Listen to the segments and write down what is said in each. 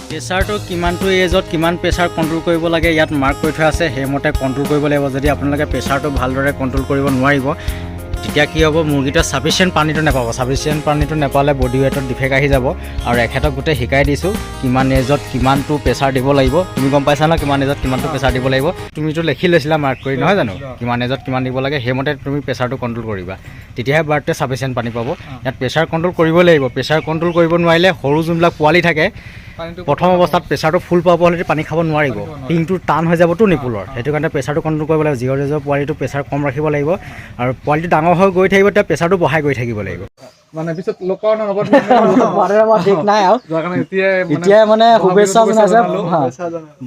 প্ৰেছাৰটো কিমানটো এজত কিমান pressure control কৰিব লাগে ইয়াত মাৰ্ক কৰি থোৱা আছে, সেইমতে কণ্ট্ৰল কৰিব লাগিব। যদি আপোনালোকে প্ৰেছাৰটো ভালদৰে কণ্ট্ৰল কৰিব নোৱাৰিব তেতিয়া কি হ'ব, মুৰ্গীটোৱে ছাফিচিয়েণ্ট পানীটো নাপাব। ছাফিচিয়েণ্ট পানীটো নাপালে বডি ৱেটত ডিফেক্ট আহি যাব। আৰু এখেতক গোটেই শিকাই দিছোঁ কিমান এজত কিমানটো প্ৰেছাৰ দিব লাগিব। তুমি গম পাইছা ন কিমান এজত কিমানটো প্ৰেছাৰ দিব লাগিব? তুমিতো লিখি লৈছিলা মাৰ্ক কৰি, নহয় জানো? কিমান এজত কিমান দিব লাগে, সেইমতে তুমি প্ৰেছাৰটো কণ্ট্ৰল কৰিবা, তেতিয়াহে বাৰ্ডটোৱে ছাফিচিয়েণ্ট পানী পাব। ইয়াত প্ৰেছাৰ কণ্ট্ৰল কৰিব লাগিব। প্ৰেছাৰ কণ্ট্ৰল কৰিব নোৱাৰিলে সৰু যোনবিলাক পোৱালি থাকে প্ৰথম অৱস্থাত প্ৰেছাৰটো ফুল পাব হ'লে পানী খাব নোৱাৰিব, টিংটো টান হৈ যাবতো নিপুলৰ। সেইটো কাৰণে প্ৰেছাৰটো কণ্ট্ৰল কৰিব লাগিব। জিৰ' ডেজৰ পোৱালিটো প্ৰেছাৰ কম ৰাখিব লাগিব, আৰু পোৱালিটো ডাঙৰ হৈ গৈ থাকিব তেতিয়া প্ৰেছাৰটো বঢ়াই গৈ থাকিব লাগিব। মানে পিছত লোকৰ নগদ ঠিক নাই আৰু এতিয়াই মানে শুভেচ্ছা জনাইছে,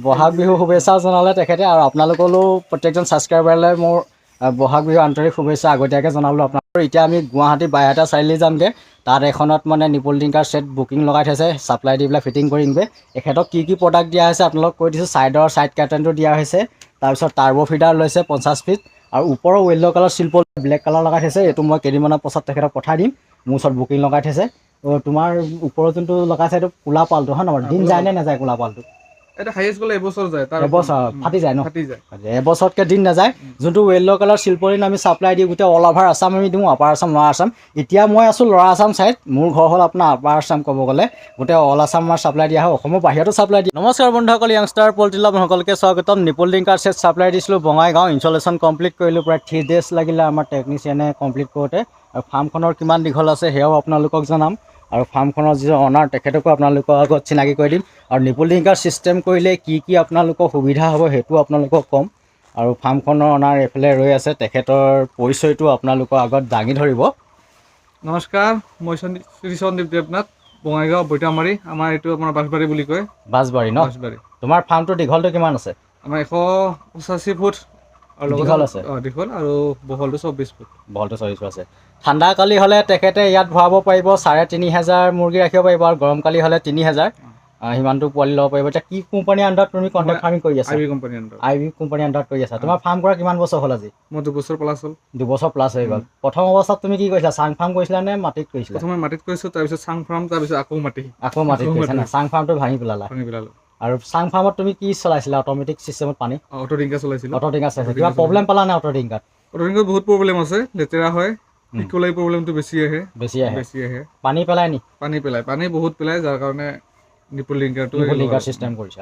বহাগ বিহু শুভেচ্ছা জনালে তেখেতে। আৰু আপোনালোকলৈও প্ৰত্যেকজন ছাবস্ক্ৰাইবাৰলৈ মোৰ বহাগ বিহু আন্তৰিক শুভেচ্ছা আগতীয়াকৈ জনালোঁ আপোনালোকৰ। এতিয়া আমি গুৱাহাটী বাইহাটা চাৰিআলি যামগৈ। তাত এখনত মানে নিপল টিংকাৰ ছেট বুকিং লগাই থৈছে, ছাপ্লাই দি পেলাই ফিটিং কৰিমগৈ। এখেতক কি কি প্ৰডাক্ট দিয়া হৈছে আপোনালোকক কৈ দিছোঁ। ছাইড কাৰ্টেনটো দিয়া হৈছে, তাৰপিছত টাৰ্বো ফিডাৰ লৈছে 50 ফিট, আৰু ওপৰৰ য়েল্ল' কালাৰ চিল্পল ব্লেক কালাৰ লগাই থৈছে। এইটো মই কেইদিনমানৰ পাছত তেখেতক পঠাই দিম। মোৰ ওচৰত বুকিং লগাই থৈছে। তোমাৰ ওপৰত যোনটো লগাইছে এইটো কোলা পালটো, হয় নহয়? দিন যায় নে নাযায় কোলা পালটো? এটা হাইয়েষ্ট গ'লে এবছৰ যায়, এবছৰ ফাটি যায় ন? ফাটি যায়, এবছৰতকৈ দিন নাযায়। যোনটো য়েল্ল' কালাৰ চিল্পলিন আমি ছাপ্লাই দিওঁ গোটেই অল অভাৰ আছাম আমি দিওঁ, আপাৰ আছাম লৱাৰ আছাম। এতিয়া মই আছোঁ লৱাৰ আছাম ছাইড, মোৰ ঘৰ হ'ল আপোনাৰ আপাৰ আছাম। ক'ব গ'লে গোটেই অল আছাম আমাৰ ছাপ্লাই দিয়া হয়, অসমৰ বাহিৰতো ছাপ্লাই দিয়ে। নমস্কাৰ বন্ধুসকল, য়াংষ্টাৰ পল্ট্ৰি লাভ সকলোকে স্বাগতম। নিপল টিংকাৰ ছেট ছাপ্লাই দিছিলোঁ বঙাইগাঁও। ইনষ্টলেশ্যন কমপ্লিট কৰিলোঁ, প্ৰায় 3 days লাগিলে আমাৰ টেকনিচিয়ানে কমপ্লিট কৰোঁতে। আৰু ফাৰ্মখনৰ কিমান দীঘল আছে সেয়াও আপোনালোকক জনাম, আৰু ফাৰ্মখনৰ যি অনাৰ তেখেতকো আপোনালোকৰ আগত চিনাকি কৰি দিম। আৰু নিপল টিংকাৰ ছিষ্টেম কৰিলে কি কি আপোনালোকৰ সুবিধা হ'ব সেইটোও আপোনালোকক ক'ম। আৰু ফাৰ্মখনৰ অনাৰ এইফালে ৰৈ আছে, তেখেতৰ পৰিচয়টো আপোনালোকৰ আগত দাঙি ধৰিব। নমস্কাৰ, মই শ্ৰী সন্দীপ দেৱনাথ, বঙাইগাঁও বৈতামাৰী। আমাৰ এইটো আপোনাৰ বাঁশবাৰী বুলি কয়। বাঁশবাৰী ন? বাঁশবাৰী। তোমাৰ ফাৰ্মটো দীঘলটো কিমান আছে? আমাৰ 185 ফুট আৰু দীঘল আছে, দীঘল, আৰু বহলটো 24 ফুট। বহলটো 24 আছে। ঠাণ্ডা কালি হ'লে তেখেতে ইয়াত ভৰাব পাৰিব 3,500 মুৰ্গী ৰাখিব পাৰিব, আৰু গৰম কালি হ'লে 3,000 সিমানটো পোৱালি ল'ব পাৰিব। এতিয়া কি কোম্পানীৰ আণ্ডাৰত তুমি কণ্ট্ৰেক্ট ফাৰ্মিং কৰি আছা? আইভি কোম্পানীৰ আণ্ডাৰত। আইভি কোম্পানীৰ আণ্ডাৰত কৰি আছা। তোমাৰ ফাৰ্ম কৰা কিমান বছৰ হ'ল আজি? মই 2 বছৰ প্লাছ হ'ল। 2 বছৰ প্লাছ হৈ গ'ল। প্ৰথম অৱস্থাত তুমি কি কৰিছিলা? চাং ফাৰ্ম কৰিছিলা নে মাটিত কৰিছিলা? প্ৰথমে মাটিত কৰিছোঁ, তাৰপিছত চাং ফাৰ্ম, তাৰপিছত আকৌ মাটিত কৰিছা না? চাং ফাৰ্মটো ভাঙি পেলালা। আৰু চাং ফাৰ্মত তুমি কি চলাইছিলা? অট'মেটিক চিষ্টেমত পানী? অটো টিংকাৰ চলাইছিলোঁ। অটো টিংকাৰ চলাইছিলা। কিবা প্ৰব্লেম পালা নে অটো টিংকাত? অটো টিংকাত বহুত প্ৰব্লেম আছে, লেতেৰা হয়, ইকোলাই প্ৰব্লেমটো বেছি আহে। পানী পেলাই নি? পানী বহুত পেলাই, যাৰ কাৰণে নিপল টিংকাৰটো চিষ্টেম কৰিছা।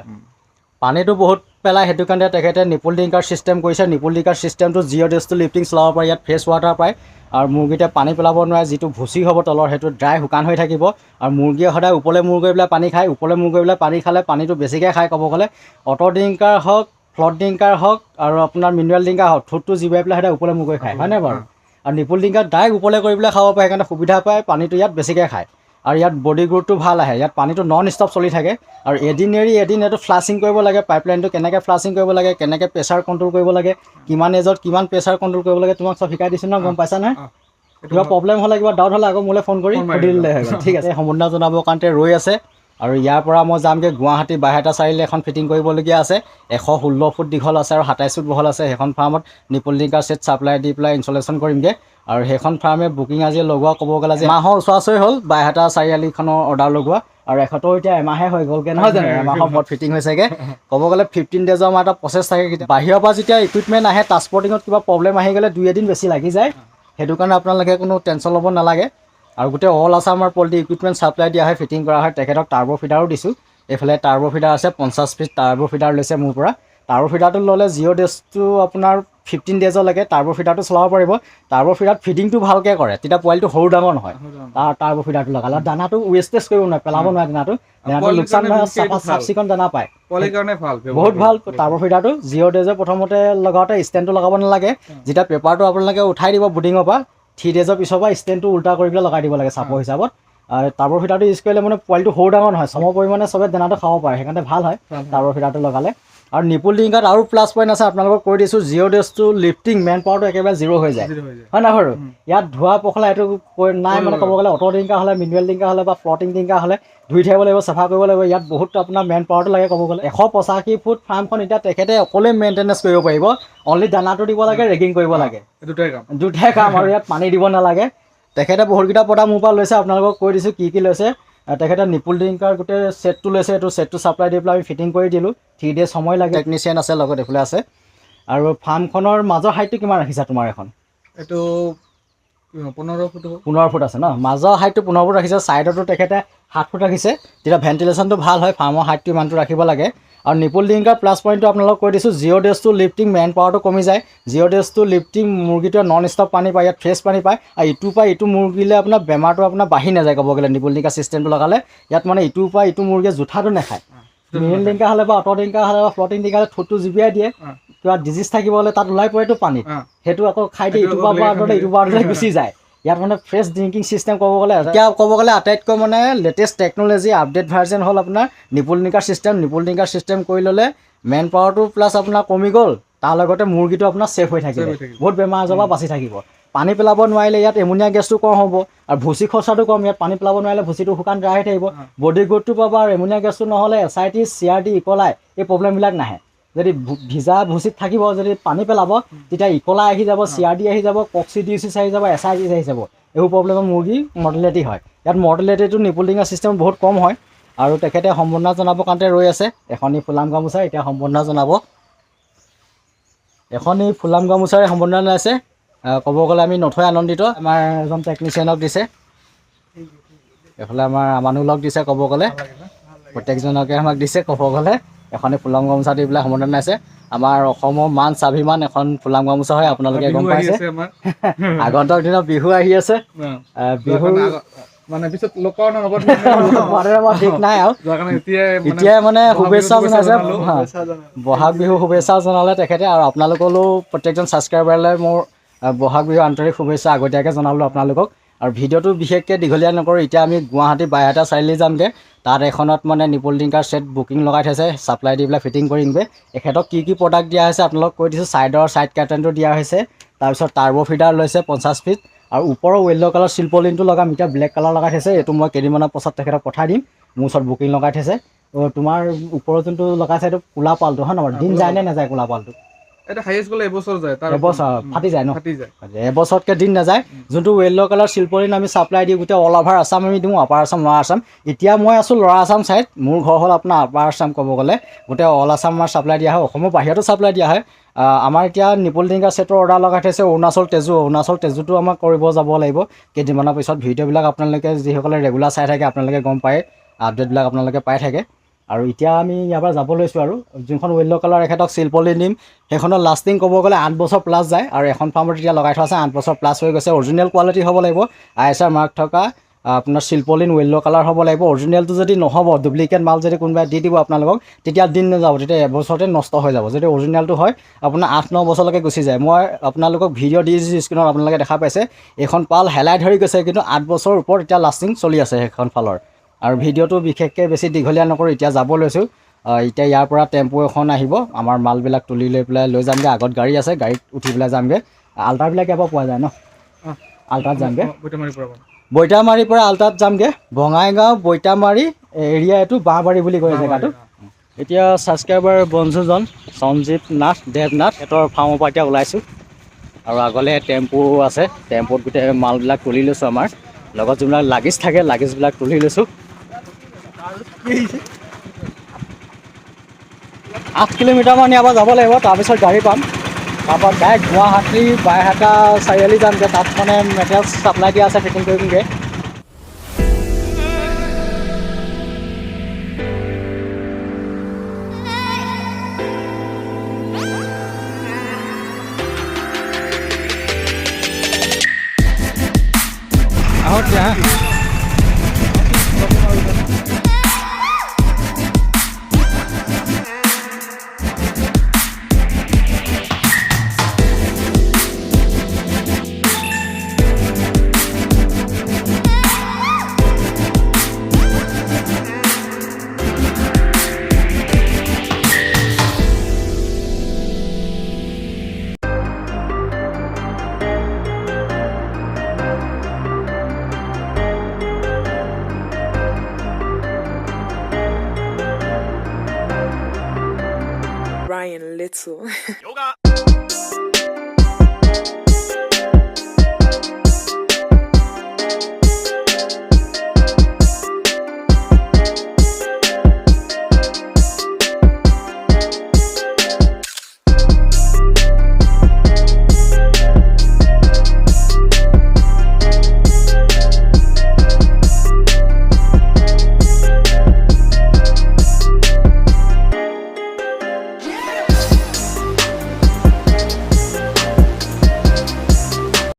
পানীটো বহুত পেলাই, সেইটো কাৰণে তেখেতে নিপল টিংকাৰ চিষ্টেম কৰিছে। নিপল টিংকাৰ চিষ্টেমটো জিৰ' ডেজ টু লিফটিং চলাব পাৰে। ইয়াত ফ্ৰেছ ৱাটাৰ পায়, আৰু মুৰ্গীতে পানী পেলাব নোৱাৰে। যিটো ভুচি হ'ব তলৰ সেইটো ড্ৰাই শুকান হৈ থাকিব, আৰু মুৰ্গীয়ে সদায় ওপৰলৈ মূৰ কৰি পেলাই পানী খায়। ওপৰলৈ মূৰ কৰি পেলাই পানী খালে পানীটো বেছিকৈ খায়। ক'ব গ'লে অটো টিংকাৰ হওক, ফ্লট টিংকাৰ হওক, আৰু আপোনাৰ মিনাৰেল টিংকাৰ হওক, ঠোঁটটো জিবাই পেলাই সদায় ওপৰলৈ মূৰ কৰি খায়, হয়নে বাৰু? আৰু নিপল টিংকাৰ ডাইৰেক্ট ওপৰলৈ কৰি পেলাই খাব পাৰে, সেইকাৰণে সুবিধা পায়। পানীটো ইয়াত বেছিকৈ খায়, আৰু ইয়াত বডি গ্ৰোথটো ভাল আহে। ইয়াত পানীটো নন ষ্টপ চলি থাকে, আৰু এদিন এৰি এদিন এইটো ফ্লাছিং কৰিব লাগে। পাইপলাইনটো কেনেকৈ ফ্লাছিং কৰিব লাগে, কেনেকৈ প্ৰেছাৰ কণ্ট্ৰল কৰিব লাগে, কিমান এজত কিমান প্ৰেছাৰ কণ্ট্ৰল কৰিব লাগে, তোমাক চব শিকাই দিছোঁ ন? গম পাইছা নহয়? কিবা প্ৰব্লেম হ'লে, কিবা ডাউট হ'লে আকৌ মোলৈ ফোন কৰি সুধি দিলে হৈ গ'ল। ঠিক আছে, সম্বন্ধ জনাবৰ কাৰণে ৰৈ আছে। আৰু ইয়াৰ পৰা মই যামগৈ গুৱাহাটী বাইহাটা চাৰিআলি। এখন ফিটিং কৰিবলগীয়া আছে, 116 ফুট দীঘল আছে আৰু 27 ফুট বহল আছে। সেইখন ফাৰ্মত নিপল টিংকাৰ ছেট ছাপ্লাই দি পেলাই ইনষ্টলেশ্যন কৰিমগৈ। আৰু সেইখন ফাৰ্মে বুকিং আজি লগোৱা ক'ব গ'লে যে মাহৰ ওচৰা-ওচৰি হ'ল বাইহাটা চাৰিআলিখনৰ অৰ্ডাৰ লগোৱা, আৰু এখেতৰ এতিয়া এমাহে হৈ গ'লগৈ, নহয় জানো? এমাহৰ ওপৰত ফিটিং হৈছেগৈ। ক'ব গ'লে 15 ডেজৰ আমাৰ এটা প্ৰচেছ থাকে। বাহিৰৰ পৰা যেতিয়া ইকুইপমেণ্ট আহে, ট্ৰান্সপৰ্টিঙত কিবা প্ৰব্লেম আহি গ'লে 2 এদিন বেছি লাগি যায়। সেইটো কাৰণে আপোনালোকে কোনো টেনশ্যন ল'ব নালাগে। আৰু গোটেই অল আছামৰ পল্ট্ৰি ইকুইপমেণ্ট ছাপ্লাই দিয়া হয়, ফিটিং কৰা হয়। তেখেতক টাৰ্বো ফিডাৰো দিছোঁ। এইফালে টাৰ্বো ফিডাৰ আছে, 50 ফিট টাৰ্বো ফিডাৰ লৈছে মোৰ পৰা। টাৰ্বো ফিডাৰটো ল'লে জিৰ' ডেজটো আপোনাৰ 15 ডেজলৈকে টাৰ্বো ফিডাৰটো চলাব পাৰিব। টাৰ্বো ফিডাৰত ফিডিংটো ভালকৈ কৰে, তেতিয়া পোৱালিটো সৰু ডাঙৰ নহয়। টাৰ্বো ফিডাৰটো লগালে দানাটো ৱেষ্টেজ কৰিব নোৱাৰে, পেলাব নোৱাৰে। দানাটো লোকচান নহয়, চাফ চিকুণ দানা পায়, বহুত ভাল টাৰ্বো ফিডাৰটো। জিৰ' ডেজৰ প্ৰথমতে লগাওঁতে ষ্টেণ্ডটো লগাব নালাগে। যেতিয়া পেপাৰটো আপোনালোকে উঠাই দিব বুডিঙৰ পৰা, 3 ডেজৰ পিছৰ পৰা ষ্টেণ্ডটো উল্টা কৰি পেলাই লগাই দিব লাগে চাপৰ হিচাপত। টাৰ্বো ফিডাৰটো ইউজ কৰিলে মানে পোৱালিটো সৰু ডাঙৰ নহয়, সম পৰিমাণে চবে দানাটো খাব পাৰে, সেইকাৰণে ভাল হয় টাৰ্বো ফিডাৰটো লগালে। আৰু নিপল টিংকাত আৰু প্লাছ পইণ্ট আছে, আপোনালোকক কৈ দিছোঁ। Zero' days to lifting main পাৱাৰটো একেবাৰে জিৰ' হৈ যায়, হয় নহয় বাৰু? ইয়াত ধোৱা পখলা এইটো নাই, মানে ক'ব গ'লে অটো টিংকাৰ হ'লে, মিনুৱেল টিংকাৰ হ'লে বা ফ্লটিং টিংকাৰ হ'লে ধুই থাকিব লাগিব, চাফা কৰিব লাগিব। ইয়াত বহুত আপোনাৰ মেন পাৱাৰটো লাগে। ক'ব গ'লে 185 ফুট ফাৰ্মখন এতিয়া তেখেতে অকলে মেইনটেনেঞ্চ কৰিব পাৰিব। অনলি দানাটো দিব লাগে, ৰেগিং কৰিব লাগে, দুটাই কাম। আৰু ইয়াত পানী দিব নালাগে। তেখেতে বহুতকেইটা প্ৰডাক্ট মোৰ পৰা লৈছে, আপোনালোকক কৈ দিছোঁ কি কি লৈছে। তেখেতে নিপুল ড্ৰিংকাৰ গোটেই ছেটটো লৈছে এইটো ছেটটো ছাপ্লাই দি পেলাই আমি ফিটিং কৰি দিলোঁ 3 days সময় লাগে টেকনিচিয়ান আছে লগত এইফালে আছে আৰু ফাৰ্মখনৰ মাজৰ হাইটটো কিমান ৰাখিছা তোমাৰ এখন এইটো 15 ফুট 15 ফুট আছে ন মাজৰ হাইটটো 15 ফুট ৰাখিছে ছাইডতো তেখেতে 7 ফুট ৰাখিছে তেতিয়া ভেণ্টিলেশ্যনটো ভাল হয় ফাৰ্মৰ হাইটটো ইমানটো ৰাখিব লাগে আৰু নিপুল ড্ৰিংকাৰ প্লাছ পইণ্টটো আপোনালোকক কৈ দিছোঁ 0 days to লিফ্টিং মেন পাৱাৰটো কমি যায় 0 days to লিফ্টিং মুৰ্গীটোৱে নন ষ্টপ পানী পায় ইয়াত ফ্ৰেছ পানী পায় আৰু ইটোৰ পৰা ইটো মুৰ্গীলে আপোনাৰ বেমাৰটো আপোনাৰ বাঢ়ি নাযায় ক'ব গ'লে নিপুল ড্ৰিংকাৰ ছিষ্টেমটো লগালে ইয়াত মানে ইটোৰ পৰা ইটো মুৰ্গীয়ে জোঠাটো নাখায় মেইন ড্ৰিংকাৰ হ'লে বা অট' ড্ৰিংকাৰ হ'লে বা ফ্লটিং ড্ৰিংকাৰ হ'লে ঠোঁটটো জুবিয়াই দিয়ে কিবা ডিজিজ থাকিব হ'লে তাত ওলাই পৰেতো পানীত সেইটো আকৌ খাই দিয়ে ইটোৰ পৰা ইটোৰ পৰা গুচি যায় ইয়াত মানে ফ্ৰেছ ড্ৰিংকিং ছিষ্টেম ক'ব গ'লে এতিয়া ক'ব গ'লে আটাইতকৈ মানে লেটেষ্ট টেকন'লজি আপডেট ভাৰ্জন হ'ল আপোনাৰ নিপুল ড্ৰিংকাৰ ছিষ্টেম কৰি ল'লে মেন পাৱাৰটো প্লাছ আপোনাৰ কমি গ'ল তাৰ লগতে মুৰ্গীটো আপোনাৰ ছেফ হৈ থাকিব বহুত বেমাৰ আজাৰৰ পৰা বাচি থাকিব পানী পেলাব নোৱাৰিলে ইয়াত এমনিয়া গেছটো কম হ'ব আৰু ভুচি খৰচাটো কম ইয়াত পানী পেলাব নোৱাৰিলে ভুচিটো শুকান ড্ৰাই হৈ থাকিব বডি গ্ৰোথটো পাব আৰু এমনিয়া গেছটো নহ'লে SIT CRD ইকলাই এই প্ৰব্লেমবিলাক নাহে যদি ভিজা ভুচিত থাকিব যদি পানী পেলাব তেতিয়া ইকলাই আহি যাব CRD আহি যাব কক্সিডিউচিছ আহি যাব SIT আহি যাব এইবোৰ প্ৰব্লেমৰ মুৰ্গী মৰ্টেলিটি হয় ইয়াত মৰ্টেলিটিটো নিপুল ড্ৰিংকাৰ ছিষ্টেম বহুত কম হয় আৰু তেখেতে সম্বৰ্ধনা জনাবৰ কাৰণতে ৰৈ আছে এখনি ফুলাম গামোচা এতিয়া সম্বৰ্ধনা জনাব এখনি ফুলাম গামোচাৰে সম্বৰ্ধনা জনাইছে ক'ব গ'লে আমি নথৈ আনন্দিত আমাৰ এজন টেকনিচিয়ানক দিছে এইফালে আমাৰ আমানুলক দিছে ক'ব গ'লে প্ৰত্যেকজনকে আমাক দিছে ক'ব গ'লে এখনি ফুলাম গামোচা দি পেলাই সম্বৰ্ধনা জনাইছে আমাৰ অসমৰ মান স্বাভিমান এখন ফুলাম গামোচা হয় আপোনালোকে গম পাইছে আগন্তুক দিনত বিহু আহি আছে বিহু মানে পিছত লোকৰ নগদ ঠিক নাই আৰু এতিয়াই মানে শুভেচ্ছা জনাইছে বহাগ বিহু শুভেচ্ছা জনালে তেখেতে আৰু আপোনালোকলৈও প্ৰত্যেকজন ছাবস্ক্ৰাইবাৰলৈ মোৰ বহাগ বিহু আন্তৰিক শুভেচ্ছা আগতীয়াকৈ জনালোঁ আপোনালোকক আৰু ভিডিঅ'টো বিশেষকৈ দীঘলীয়া নকৰোঁ এতিয়া আমি গুৱাহাটী বাইহাটা চাৰিআলি যামগৈ তাত এখনত মানে নিপুল ড্ৰিংকাৰ ছেট বুকিং লগাই থৈছে ছাপ্লাই দি পেলাই ফিটিং কৰিমগৈ এখেতক কি কি প্ৰডাক্ট দিয়া হৈছে আপোনালোকক কৈ দিছোঁ ছাইড কাৰ্টেনটো দিয়া হৈছে তাৰপিছত টাৰ্বো ফিডাৰ লৈছে 50 ফিট আৰু ওপৰৰ য়েল্ল' কালাৰ চিলপলিনটো লগাম এতিয়া ব্লেক কালাৰ লগাই থৈছে এইটো মই কেইদিনমানৰ পাছত তেখেতক পঠাই দিম মোৰ ওচৰত বুকিং লগাই থৈছে তোমাৰ ওপৰত যোনটো লগাইছে এইটো ক'লা পালটো হয় নহয় দিন যায় নে নাযায় ক'লা পালটো এটা হাইয়েষ্ট গ'লে এবছৰ যায় তাৰ এবছৰ ফাটি যায় ন ফাটি যায় এবছৰতকৈ দিন নাযায় যোনটো য়েল্ল' কালাৰ চিলপলিন আমি ছাপ্লাই দিওঁ গোটেই অল অভাৰ আছাম আমি দিওঁ আপাৰ আছাম ল'ৱাৰ আছাম এতিয়া মই আছোঁ ল'ৱাৰ আছাম ছাইড মোৰ ঘৰ হ'ল আপোনাৰ আপাৰ আছাম ক'ব গ'লে গোটেই অল আছাম আমাৰ ছাপ্লাই দিয়া হয় অসমৰ বাহিৰতো ছাপ্লাই দিয়া হয় আমাৰ এতিয়া নিপুল ড্ৰিংকাৰ ছেটৰ অৰ্ডাৰ লগাই থৈছে অৰুণাচল তেজুটো আমাক কৰিব যাব লাগিব কেইদিনমানৰ পিছত ভিডিঅ'বিলাক আপোনালোকে যিসকলে ৰেগুলাৰ চাই থাকে আপোনালোকে গম পায় আপডেটবিলাক আপোনালোকে পাই থাকে আৰু এতিয়া আমি ইয়াৰ পৰা যাব লৈছোঁ আৰু যোনখন য়েল্ল' কালাৰ এখেতক চিলপলিন দিম সেইখনৰ লাষ্টিং ক'ব গ'লে 8 বছৰ প্লাছ যায় আৰু এখন ফাৰ্মত এতিয়া লগাই থোৱা আছে 8 বছৰ প্লাছ হৈ গৈছে অৰিজিনেল কোৱালিটি হ'ব লাগিব ISR মাৰ্ক থকা আপোনাৰ চিলপলিন য়েল্ল' কালাৰ হ'ব লাগিব অৰিজিনেলটো যদি নহ'ব ডুপ্লিকেট মাল যদি কোনোবাই দি দিব আপোনালোকক তেতিয়া দিন নাযাব তেতিয়া এবছৰতে নষ্ট হৈ যাব যদি অৰিজিনেলটো হয় আপোনাৰ 8-9 বছৰলৈকে গুচি যায় মই আপোনালোকক ভিডিঅ' দি দিছোঁ স্ক্ৰীণত আপোনালোকে দেখা পাইছে এইখন পাল হেলাই ধৰি গৈছে কিন্তু 8 বছৰৰ ওপৰত এতিয়া লাষ্টিং চলি আছে সেইখন পালৰ আৰু ভিডিঅ'টো বিশেষকৈ বেছি দীঘলীয়া নকৰোঁ এতিয়া যাব লৈছোঁ এতিয়া ইয়াৰ পৰা টেম্পু এখন আহিব আমাৰ মালবিলাক তুলি লৈ পেলাই লৈ যামগৈ আগত গাড়ী আছে গাড়ীত উঠি পেলাই যামগৈ আল্টাৰবিলাক ইয়াৰ পৰা পোৱা যায় ন আল্টাত যামগৈ বৈতামাৰীৰ পৰা আল্টাত যামগৈ বঙাইগাঁও বৈতামাৰী এৰিয়া এইটো বাঁহবাৰী বুলি কয় জেগাটো এতিয়া ছাবস্ক্ৰাইবাৰ বন্ধুজন সঞ্জীৱ নাথ দেৱনাথ সিহঁতৰ ফাৰ্মৰ পৰা এতিয়া ওলাইছোঁ আৰু আগলৈ টেম্পু আছে টেম্পুত গোটেই মালবিলাক তুলি লৈছোঁ আমাৰ লগত যোনবিলাক লাগেজ থাকে লাগেজবিলাক তুলি লৈছোঁ 8 কিলোমিটাৰমান ইয়াৰ পৰা যাব লাগিব তাৰপিছত গাড়ী পাম তাৰপৰা ডাইৰেক্ট গুৱাহাটী বাইহাটা চাৰিআলি যামগৈ তাত মানে মেটেৰিয়েলছ ছাপ্লাই দিয়া আছে ফিটিং কৰিমগৈ আহক দিয়া Ryan Little. Yoga.